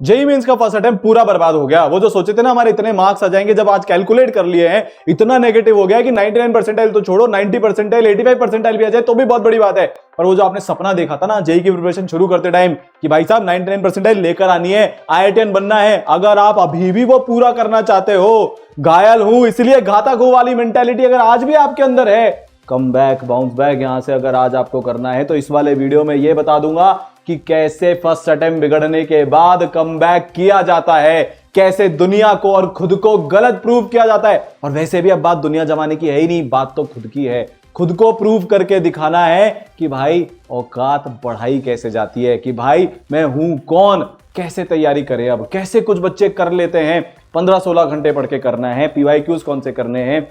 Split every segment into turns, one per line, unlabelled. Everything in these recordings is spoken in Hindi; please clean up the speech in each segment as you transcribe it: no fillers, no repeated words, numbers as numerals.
जेई मेंस का फर्स्ट अटेम्प्ट पूरा बर्बाद हो गया। वो जो सोचे थे ना हमारे इतने मार्क्स आ जाएंगे, जब आज कैलकुलेट कर लिए हैं इतना नेगेटिव हो गया कि 99 परसेंटाइल तो छोड़ो, 90 परसेंटाइल 85 परसेंटाइल भी आ जाए तो भी बहुत बड़ी बात है। पर वो जो आपने सपना देखा था ना जेई की प्रिपरेशन शुरू करते टाइम कि भाई साहब 99 परसेंटाइल लेकर आनी है, IITian बनना है, अगर आप अभी भी वो पूरा करना चाहते हो, घायल हूं इसलिए घातक हो वाली मेंटेलिटी अगर आज भी आपके अंदर है, कम बैक बाउंस बैक यहां से अगर आज आपको करना है तो इस वाले वीडियो में ये बता दूंगा कि कैसे फर्स्ट अटेम्प्ट बिगड़ने के बाद कमबैक किया जाता है, कैसे दुनिया को और खुद को गलत प्रूव किया जाता है। और वैसे भी अब बात दुनिया जमाने की है ही नहीं, बात तो खुद की है। खुद को प्रूव करके दिखाना है कि भाई औकात बढ़ाई कैसे जाती है, कि भाई मैं हूं कौन, कैसे तैयारी करें। अब कैसे कुछ बच्चे कर लेते हैं, 15-16 घंटे पढ़ के करना है, PYQs कौन से करने हैं,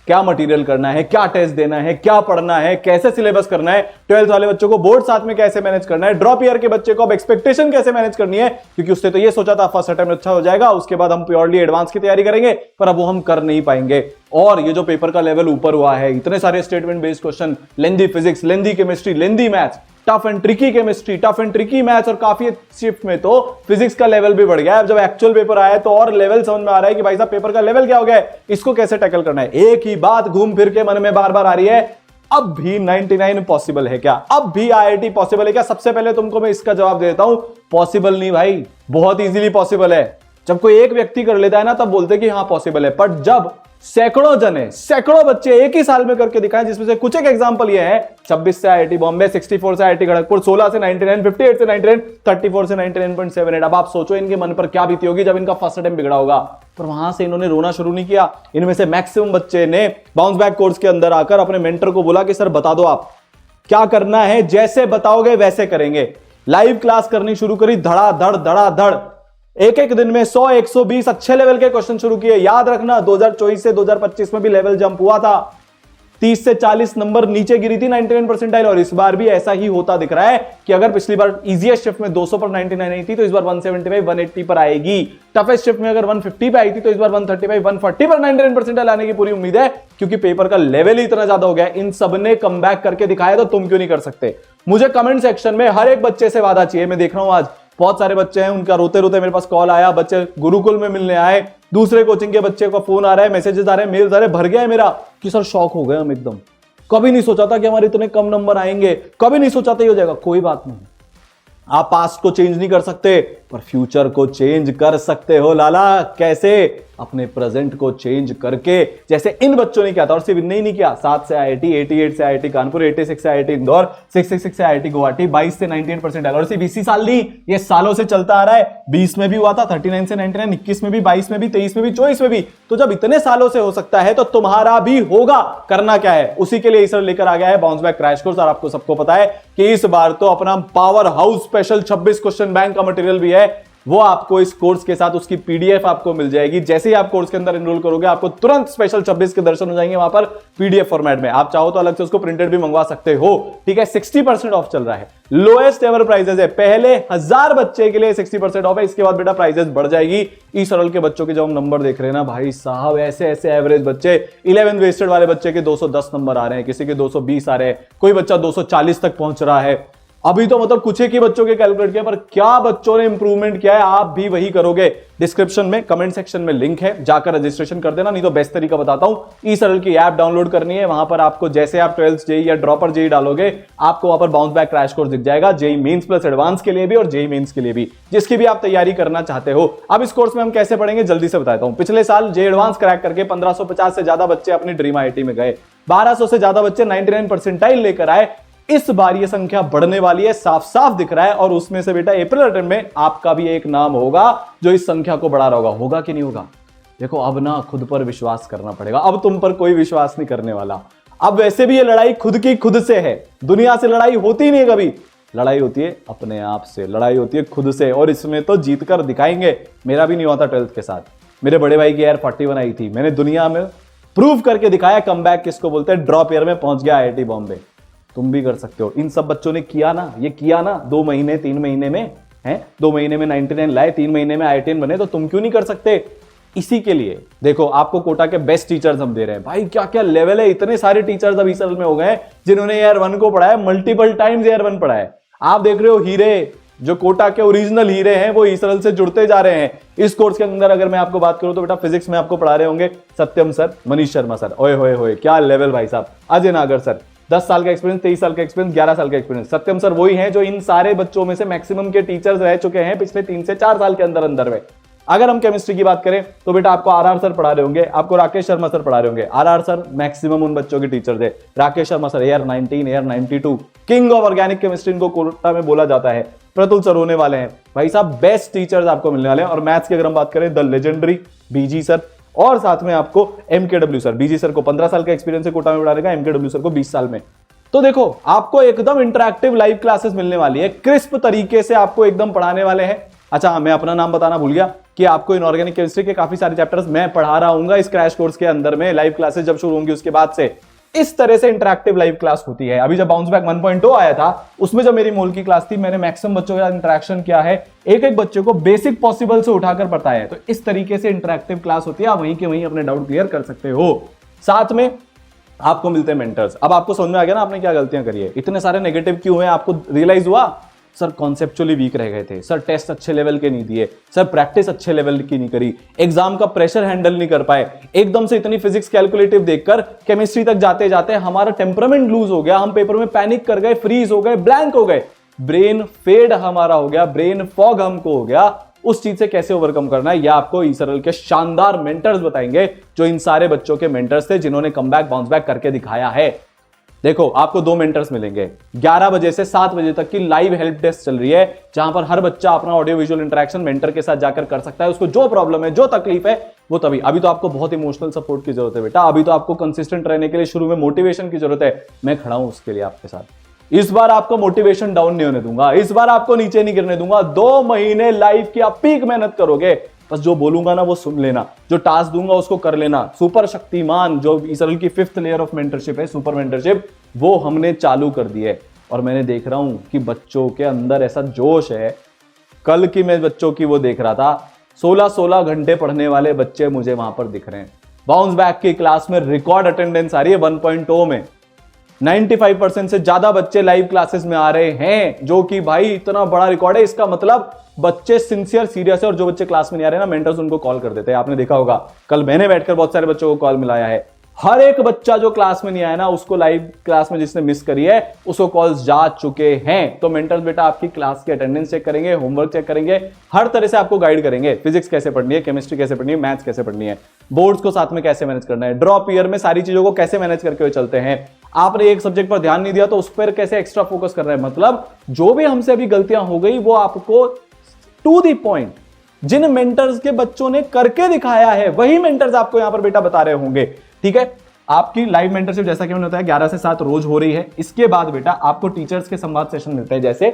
क्या मटेरियल करना है, क्या टेस्ट देना है, क्या पढ़ना है, कैसे सिलेबस करना है, 12th वाले बच्चों को बोर्ड साथ में कैसे मैनेज करना है, ड्रॉप ईयर के बच्चे को अब एक्सपेक्टेशन कैसे मैनेज करनी है, क्योंकि उससे तो ये सोचा था फर्स्ट अटेम्प्ट अच्छा हो जाएगा, उसके बाद हम प्योरली एडवांस की तैयारी करेंगे, पर अब वो हम कर नहीं पाएंगे। और ये जो पेपर का लेवल ऊपर हुआ है, इतने सारे statement based question, lengthy physics, lengthy chemistry, lengthy maths, tough and tricky chemistry, tough and tricky maths, और काफी शिफ्ट में तो फिजिक्स का लेवल भी बढ़ गया है। अब जब एक्चुअल पेपर आया है तो और लेवल समझ में आ रहा है कि भाई साहब पेपर का लेवल क्या हो गया है, इसको कैसे टैकल करना है। एक ही बात घूम फिर के मन में बार बार आ रही है, अब भी 99 पॉसिबल है क्या, अब भी IIT पॉसिबल है क्या। सबसे पहले तुमको मैं इसका जवाब देता हूं, पॉसिबल नहीं भाई, बहुत इजीली पॉसिबल है। जब कोई एक व्यक्ति कर लेता है ना तब बोलते कि हाँ पॉसिबल है, पर जब सैकड़ों जने, सैकड़ों बच्चे एक ही साल में करके दिखाएं, जिसमें से कुछ एक एग्जांपल ये है 26 से IIT बॉम्बे, 64 से IIT खड़गपुर, 16 से 99, 58 से 99, 34 से 99.78। अब आप सोचो इनके मन पर क्या बीती होगी जब इनका फर्स्ट अटेम्प्ट बिगड़ा होगा। पर वहां से इन्होंने रोना शुरू नहीं किया। इनमें से मैक्सिमम बच्चे ने बाउंस बैक कोर्स के अंदर आकर अपने मेंटर को बोला कि सर बता दो आप क्या करना है, जैसे बताओगे वैसे करेंगे। लाइव क्लास करनी शुरू करी, धड़ाधड़ धड़ाधड़, एक एक दिन में 100 120 अच्छे लेवल के क्वेश्चन शुरू किए। याद रखना 2024 से 2025 में भी लेवल जंप हुआ था, 30 से 40 नंबर नीचे गिरी थी 99 परसेंटाइल, और इस बार भी ऐसा ही होता दिख रहा है कि अगर पिछली बार इजीएस्ट शिफ्ट में 200 पर 99 आई थी तो इस बार 175 180 पर आएगी। टफेस्ट शिफ्ट में अगर 150 पे आई थी तो इस बार 135 140 पर 99 परसेंटाइल आने की पूरी उम्मीद है, क्योंकि पेपर का लेवल ही इतना ज्यादा हो गया। इन सब ने कमबैक करके दिखाया तो तुम क्यों नहीं कर सकते। मुझे कमेंट सेक्शन में हर एक बच्चे से वादा चाहिए। मैं देख रहा हूं आज बहुत सारे बच्चे हैं, उनका रोते रोते मेरे पास कॉल आया, बच्चे गुरुकुल में मिलने आए, दूसरे कोचिंग के बच्चे का फोन आ रहा है, मैसेजेस आ रहे हैं, मेल्स आ रहे हैं, भर गया है मेरा कि सर शॉक हो गए हम एकदम, कभी नहीं सोचा था कि हमारे इतने कम नंबर आएंगे, कभी नहीं सोचा था ये हो जाएगा। कोई बात नहीं, आप पास्ट को चेंज नहीं कर सकते पर फ्यूचर को चेंज कर सकते हो लाला। कैसे? अपने प्रेजेंट को चेंज करके, जैसे इन बच्चों ने किया था। और सिर्फ इनने ही नहीं किया, 7 से IIT, 88 से IIT कानपुर, 86 से IIT इंदौर, 666 से IIT गुवाहाटी, 22 से 98 परसेंटाइल। और सिर्फ इसी साल नहीं, ये सालों से चलता आ रहा है। 20 में भी हुआ था 39 से 99, 21 में भी, 22 में भी, 23 में भी, 24 में भी। तो जब इतने सालों से हो सकता है तो तुम्हारा भी होगा। करना क्या है, उसी के लिए सर लेकर आ गया है बाउंस बैक क्रैश कोर्स। और आपको सबको पता है कि इस बार तो अपना power house special 26 question bank का मटेरियल भी है, वो आपको इस कोर्स के साथ उसकी PDF आपको मिल जाएगी। जैसे ही आप कोर्स के अंदर एनरोल करोगे आपको तुरंत स्पेशल 26 के दर्शन हो जाएंगे वहां पर PDF फॉर्मेट में। आप चाहो तो अलग से उसको प्रिंटेड भी मंगवा सकते हो, ठीक है। 60% ऑफ चल रहा है, लोएस्ट एवर प्राइसेस है। पहले 1000 बच्चे के लिए 60% ऑफ है, इसके बाद बेटा प्राइसेस बढ़ जाएगी। ई सरल के बच्चों के जब हम नंबर देख रहे हैं ना भाई साहब, ऐसे ऐसे एवरेज बच्चे, 11th वेस्टेड वाले बच्चे के 210 नंबर आ रहे हैं, किसी के 220 आ रहे हैं, कोई बच्चा 240 तक पहुंच रहा है। अभी तो मतलब कुछ एक ही बच्चों के कैलकुलेट किया, पर क्या बच्चों ने इंप्रूवमेंट किया है, आप भी वही करोगे। डिस्क्रिप्शन में कमेंट सेक्शन में लिंक है, जाकर रजिस्ट्रेशन कर देना। नहीं तो बेस्ट तरीका बताता हूं, ई सरल की ऐप डाउनलोड करनी है। वहां पर आपको जैसे आप 12th जेई या ड्रॉपर जेई डालोगे, आपको वहां पर बाउंस बैक क्रैश कोर्स दिख जाएगा, जेई मेंस प्लस एडवांस के लिए भी और जेई मेंस के लिए भी, जिसकी भी आप तैयारी करना चाहते हो। अब इस कोर्स में हम कैसे पढ़ेंगे जल्दी से बताता हूं। पिछले साल जेई एडवांस क्रैक करके 1550 से ज्यादा बच्चे अपनी ड्रीम IIT में गए, 1200 से ज्यादा बच्चे 99 परसेंटाइल लेकर आए। इस बार ये संख्या बढ़ने वाली है, साफ साफ दिख रहा है। और उसमें से बेटा अप्रैल अटेम्प्ट में आपका भी एक नाम होगा जो इस संख्या को बढ़ा रहा होगा कि नहीं होगा। देखो अब ना खुद पर विश्वास करना पड़ेगा, अब तुम पर कोई विश्वास नहीं करने वाला। अब वैसे भी ये लड़ाई खुद की खुद से है, दुनिया से लड़ाई होती नहीं है कभी, लड़ाई होती है अपने आप से, लड़ाई होती है खुद से। और इसमें तो जीत कर दिखाएंगे। मेरा भी नहीं हुआ था 12th के साथ, मेरे बड़े भाई की यार 41 आई थी, मैंने दुनिया में प्रूव करके दिखाया कमबैक किसको बोलते हैं। ड्रॉप ईयर में पहुंच गया IIT बॉम्बे। तुम भी कर सकते हो। इन सब बच्चों ने किया ना, ये किया ना 2 महीने 3 महीने में है, 2 महीने में 99 लाए, 3 महीने में IITian बने, तो तुम क्यों नहीं कर सकते। इसी के लिए देखो आपको कोटा के बेस्ट टीचर्स हम दे रहे हैं। भाई क्या क्या लेवल है, इतने सारे टीचर्स अब इस साल में हो गए जिन्होंने AR1 को पढ़ाया, मल्टीपल टाइम्स AR1 पढ़ाया है। आप देख रहे हो हीरे, जो कोटा के ओरिजिनल हीरे हैं वो इसरल से जुड़ते जा रहे हैं। इस कोर्स के अंदर अगर मैं आपको बात करूं तो बेटा फिजिक्स में आपको पढ़ा रहे होंगे सत्यम सर, मनीष शर्मा सर, ओए होए होए क्या लेवल भाई साहब, अजय नागर सर, 10 साल का एक्सपीरियंस, 23 साल का एक्सपीरियंस, 11 साल का एक्सपीरियंस। सत्यम सर वही हैं जो इन सारे बच्चों में से मैक्सिमम के टीचर्स रह चुके हैं पिछले 3 से 4 साल के अंदर में। अगर हम केमिस्ट्री की बात करें तो बेटा आपको आरआर सर पढ़ा रहे होंगे, आपको राकेश शर्मा सर पढ़ा रहे होंगे। आरआर सर मैक्सिमम उन बच्चों के टीचर थे। Rakesh Sharma sir air 19, air 92, king of organic chemistry इनको कोटा में बोला जाता है। प्रतुल सर होने वाले हैं भाई साहब, बेस्ट टीचर्स आपको मिलने वाले हैं। और मैथ्स की अगर हम बात करें द लेजेंडरी बीजी सर, और साथ में आपको एमकेडब्ल्यू सर। बीजी सर को 15 साल का एक्सपीरियंस है कोटा में पढ़ा रहेगा, एमकेडब्ल्यू सर को 20 साल में। तो देखो आपको एकदम इंटरैक्टिव लाइव क्लासेस मिलने वाली है, क्रिस्प तरीके से आपको एकदम पढ़ाने वाले हैं। अच्छा मैं अपना नाम बताना भूल गया कि आपको इनऑर्गेनिक केमिस्ट्री के काफी सारे चैप्टर्स मैं पढ़ा रहा हूँ इस क्रैश कोर्स के अंदर में। लाइव क्लासेस जब शुरू होंगी उसके बाद से इस तरह से इंटरैक्टिव लाइव क्लास होती है। अभी जब बाउंस बैक 1.0 आया था उसमें जब मेरी मोल की क्लास थी, मैंने मैक्सिमम बच्चों के साथ इंटरेक्शन किया है, एक एक बच्चे को बेसिक पॉसिबल से उठाकर बताया है। तो इस तरीके से इंटरैक्टिव क्लास होती है, आप वहीं के वहीं अपने डाउट क्लियर कर सकते हो। साथ में आपको मिलते हैं मेंटर्स। अब आपको समझ में आ गया ना आपने क्या गलतियां करी है, इतने सारे नेगेटिव क्यों हैं, आपको रियलाइज हुआ। सर कॉन्सेप्चुअली वीक रह गए थे, सर टेस्ट अच्छे लेवल के नहीं दिए, सर प्रैक्टिस अच्छे लेवल की नहीं करी, एग्जाम का प्रेशर हैंडल नहीं कर पाए, एकदम से इतनी फिजिक्स कैलकुलेटिव देखकर केमिस्ट्री तक जाते जाते हमारा टेम्परामेंट लूज हो गया, हम पेपर में पैनिक कर गए, फ्रीज हो गए, ब्लैंक हो गए, ब्रेन फेड हमारा हो गया, ब्रेन फॉग हमको हो गया। उस चीज से कैसे ओवरकम करना है यह आपको इसरल के शानदार मेंटर्स बताएंगे, जो इन सारे बच्चों के मेंटर्स थे जिन्होंने कमबैक बाउंस बैक करके दिखाया है। देखो आपको 2 मेंटर्स मिलेंगे, 11 बजे से 7 बजे तक की लाइव हेल्प डेस्क चल रही है, जहां पर हर बच्चा अपना ऑडियो विजुअल इंटरेक्शन मेंटर के साथ जाकर कर सकता है। उसको जो प्रॉब्लम है, जो तकलीफ है वो तभी। अभी तो आपको बहुत इमोशनल सपोर्ट की जरूरत है बेटा, अभी तो आपको कंसिस्टेंट रहने के लिए शुरू में मोटिवेशन की जरूरत है। मैं खड़ा हूं उसके लिए आपके साथ। इस बार आपको मोटिवेशन डाउन नहीं होने दूंगा, इस बार आपको नीचे नहीं गिरने दूंगा। 2 महीने लाइव की आप पीक मेहनत करोगे, बस जो बोलूंगा ना वो सुन लेना, जो टास्क दूंगा उसको कर लेना। सुपर शक्तिमान जो इसरल की 5th लेयर ऑफ मेंटरशिप है, सुपर मेंटरशिप, वो हमने चालू कर दी है। और मैंने देख रहा हूं कि बच्चों के अंदर ऐसा जोश है। कल की मैं बच्चों की वो देख रहा था, 16-16 घंटे पढ़ने वाले बच्चे मुझे वहां पर दिख रहे हैं। बाउंस बैक की क्लास में रिकॉर्ड अटेंडेंस आ रही है 1.0 में, 95% से ज्यादा बच्चे लाइव क्लासेस में आ रहे हैं, जो कि भाई इतना बड़ा रिकॉर्ड है। इसका मतलब बच्चे सिंसियर सीरियस है, और जो बच्चे क्लास में नहीं आ रहे ना, मेंटर्स उनको कॉल कर देते हैं। आपने देखा होगा कल मैंने बैठकर बहुत सारे बच्चों को कॉल मिलाया है। हर एक बच्चा जो क्लास में नहीं आया ना, उसको लाइव क्लास में जिसने मिस करी है उसको कॉल्स जा चुके हैं। तो मेंटर्स बेटा आपकी क्लास की अटेंडेंस चेक करेंगे, होमवर्क चेक करेंगे, हर तरह से आपको गाइड करेंगे। फिजिक्स कैसे पढ़नी है, केमिस्ट्री कैसे पढ़नी है, मैथ्स कैसे पढ़नी है, बोर्ड्स को साथ में कैसे मैनेज करना है, ड्रॉप ईयर में सारी चीजों को कैसे मैनेज करके हुए चलते हैं। आपने एक सब्जेक्ट पर ध्यान नहीं दिया तो उस पर कैसे एक्स्ट्रा फोकस कर रहे हैं। मतलब जो भी हमसे अभी गलतियां हो गई वो आपको टू दी पॉइंट जिन मेंटर्स के बच्चों ने करके दिखाया है वही मेंटर्स आपको यहां पर बेटा बता रहे होंगे। ठीक है, आपकी लाइव मेंटरशिप जैसा कि मैंने बताया 11 से 7 रोज हो रही है। इसके बाद बेटा आपको टीचर्स के संवाद सेशन मिलते हैं। जैसे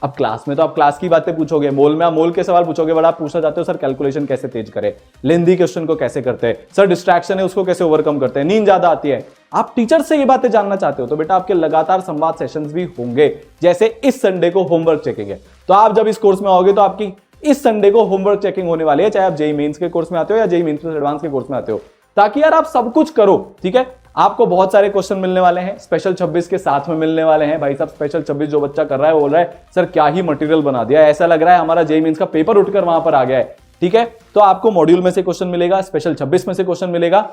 अब क्लास में तो आप क्लास की बातें पूछोगे, मोल में आप मोल के सवाल पूछोगे, बड़ा आप पूछना चाहते हो सर कैलकुलेशन कैसे तेज करें, लेंदी क्वेश्चन को कैसे करते हैं, सर डिस्ट्रैक्शन है उसको कैसे ओवरकम करते हैं, नींद ज्यादा आती है। आप टीचर से ये बातें जानना चाहते हो तो बेटा आपके लगातार संवाद सेशंस भी होंगे। जैसे इस संडे को होमवर्क चेकिंग है, तो आप जब इस कोर्स में आओगे तो आपकी इस संडे को होमवर्क चेकिंग होने वाली है, चाहे आप जेईई मेंस के कोर्स में आते हो या जेईई मेंस प्लस एडवांस के कोर्स में आते हो, ताकि यार आप सब कुछ करो। ठीक है, आपको बहुत सारे क्वेश्चन मिलने वाले हैं, स्पेशल 26 के साथ में मिलने वाले हैं। भाई साहब स्पेशल 26 जो बच्चा कर रहा है बोल रहा है सर क्या ही मटेरियल बना दिया, ऐसा लग रहा है हमारा जेईई मेंस का पेपर उठकर वहां पर आ गया है। ठीक है, तो आपको मॉड्यूल में से क्वेश्चन मिलेगा, स्पेशल 26 में से क्वेश्चन मिलेगा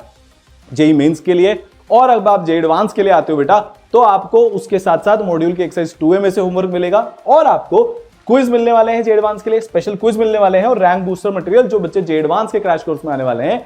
जेईई मेंस के लिए। और अब आप जेईई एडवांस के लिए आते हो बेटा तो आपको उसके साथ साथ मॉड्यूल के एक्सरसाइज 2A में से होमवर्क मिलेगा, और आपको क्विज मिलने वाले हैं जेईई एडवांस के लिए, स्पेशल क्विज मिलने वाले हैं, और रैंक बूस्टर मटेरियल जो बच्चे जेईई एडवांस के क्रैश कोर्स में आने वाले हैं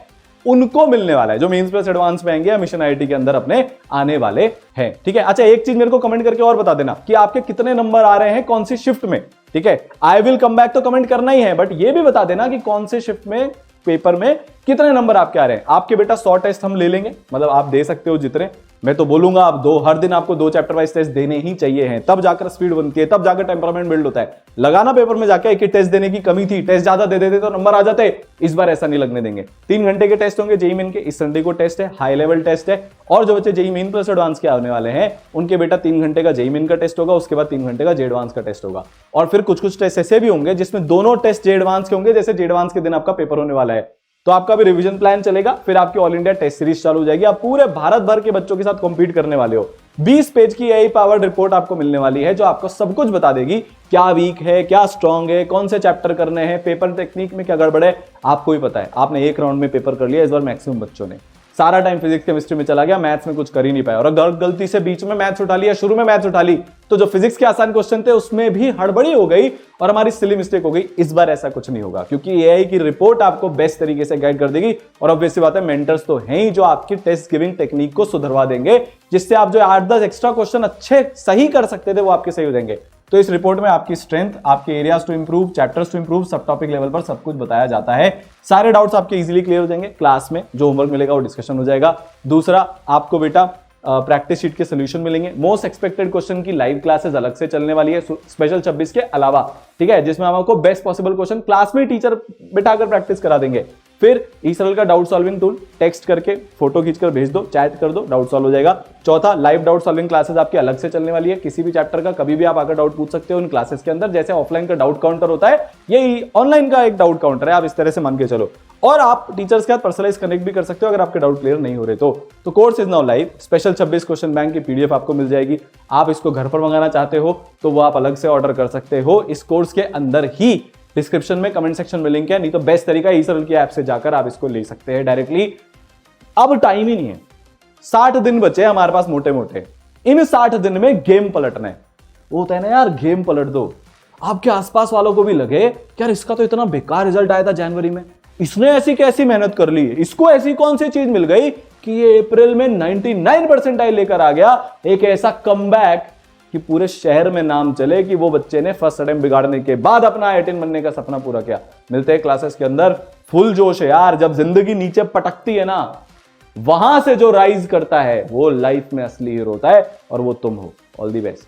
उनको मिलने वाला है, जो मेंस प्लस एडवांस में आएंगे या मिशन आईआईटी के अंदर अपने आने वाले हैं। ठीक है, अच्छा एक चीज मेरे को कमेंट करके और बता देना कि आपके कितने नंबर आ रहे हैं कौन सी शिफ्ट में। ठीक है, आई विल कम बैक तो कमेंट करना ही है, बट ये भी बता देना कि कौन से शिफ्ट में पेपर में कितने नंबर आपके आ रहे हैं। आपके बेटा 100 टेस्ट हम ले लेंगे, मतलब आप दे सकते हो जितने, मैं तो बोलूंगा आप हर दिन आपको 2 चैप्टर वाइज टेस्ट देने ही चाहिए हैं, तब जाकर स्पीड बनती है, तब जाकर टेम्परामेंट बिल्ड होता है। लगाना पेपर में जाकर एक ही टेस्ट देने की कमी थी, टेस्ट ज्यादा दे देते तो नंबर आ जाते, इस बार ऐसा नहीं लगने देंगे। 3 घंटे के टेस्ट होंगे जेईई मेन के, इस संडे को टेस्ट है, हाई लेवल टेस्ट है, और जो बच्चे जेईई मेन प्लस एडवांस के आने वाले हैं उनके बेटा 3 घंटे का जेईई मेन का टेस्ट होगा, उसके बाद 3 घंटे का जेईई एडवांस का टेस्ट होगा। और फिर कुछ टेस्ट ऐसे भी होंगे जिसमें दोनों टेस्ट जेईई एडवांस के होंगे, जैसे जेईई एडवांस के दिन आपका पेपर होने वाला है तो आपका भी रिवीजन प्लान चलेगा, फिर आपकी ऑल इंडिया टेस्ट सीरीज चालू हो जाएगी, आप पूरे भारत भर के बच्चों के साथ कॉम्पीट करने वाले हो। 20 पेज की AI पावर्ड रिपोर्ट आपको मिलने वाली है जो आपको सब कुछ बता देगी, क्या वीक है, क्या स्ट्रांग है, कौन से चैप्टर करने हैं, पेपर टेक्निक में क्या गड़बड़ है, आपको ही पता है। आपने एक राउंड में पेपर कर लिया इस बार मैक्सिमम बच्चों ने, सारा टाइम फिजिक्स केमिस्ट्री में चला गया, मैथ्स में कुछ कर ही नहीं पाया। और अगर गलती से बीच में मैथ्स उठा लिया, शुरू में मैथ्स उठा ली, तो जो फिजिक्स के आसान क्वेश्चन थे उसमें भी हड़बड़ी हो गई और हमारी सिली मिस्टेक हो गई। इस बार ऐसा कुछ नहीं होगा क्योंकि एआई की रिपोर्ट आपको बेस्ट तरीके से गाइड कर देगी। और ऑब्वियस सी बात है, मेंटर्स तो हैं ही जो आपकी टेस्ट गिविंग टेक्निक को सुधरवा देंगे, जिससे आप जो 8-10 एक्स्ट्रा क्वेश्चन अच्छे सही कर सकते थे वो आपके सही हो जाएंगे। तो इस रिपोर्ट में आपकी स्ट्रेंथ, आपके areas to improve, chapters to improve, सब टॉपिक लेवल पर सब कुछ बताया जाता है। सारे डाउट्स आपके इजीली क्लियर हो जाएंगे। क्लास में जो होमवर्क मिलेगा वो डिस्कशन हो जाएगा। दूसरा, आपको बेटा प्रैक्टिस शीट के सोल्यूशन मिलेंगे। मोस्ट एक्सपेक्टेड क्वेश्चन की लाइव क्लासेस अलग से चलने वाली है स्पेशल 26 के अलावा, ठीक है, जिसमें हम आपको बेस्ट पॉसिबल क्वेश्चन क्लास में टीचर बिठाकर प्रैक्टिस करा देंगे। फिर ईसरल का डाउट सॉल्विंग टूल टेक्स्ट करके फोटो खींचकर भेज दो, चैट कर दो, डाउट सॉल्व हो जाएगा। चौथा, लाइव डाउट सॉल्विंग क्लासेस आपकी अलग से चलने वाली है। किसी भी चैप्टर का कभी भी आप आकर डाउट पूछ सकते हो उन क्लासेस के अंदर। जैसे ऑफलाइन का डाउट काउंटर होता है, यही ऑनलाइन का एक डाउट काउंटर है, आप इस तरह से मान के चलो। और आप टीचर्स के साथ पर्सनलाइज कनेक्ट भी कर सकते हो अगर आपके डाउट क्लियर नहीं हो रहे तो course is now live. Special 26 question bank की पीडीएफ आपको मिल जाएगी। आप इसको घर पर मंगाना चाहते हो तो वो आप अलग से ऑर्डर कर सकते हो इस कोर्स के अंदर ही। डिस्क्रिप्शन में, कमेंट सेक्शन में लिंक है, नहीं तो बेस्ट तरीका ईसरल की ऐप से जाकर आप इसको ले सकते हैं डायरेक्टली। अब टाइम ही नहीं है, 60 दिन बचे हमारे पास मोटे मोटे। इन 60 दिन में गेम पलटना है। वो होता है ना यार, गेम पलट दो। आपके आसपास वालों को भी लगे यार इसका तो इतना बेकार रिजल्ट आया था जनवरी में, इसने ऐसी कैसी मेहनत कर ली, इसको ऐसी कौन सी चीज मिल गई कि ये अप्रैल में 99 परसेंटाइल लेकर आ गया। एक ऐसा कमबैक कि पूरे शहर में नाम चले कि वो बच्चे ने फर्स्ट अटेम्प्ट बिगाड़ने के बाद अपना I-10 बनने का सपना पूरा किया। मिलते हैं क्लासेस के अंदर। फुल जोश है यार, जब जिंदगी नीचे पटकती है ना, वहां से जो राइज करता है वो लाइफ में असली हीरो होता है और वो तुम हो। All the best.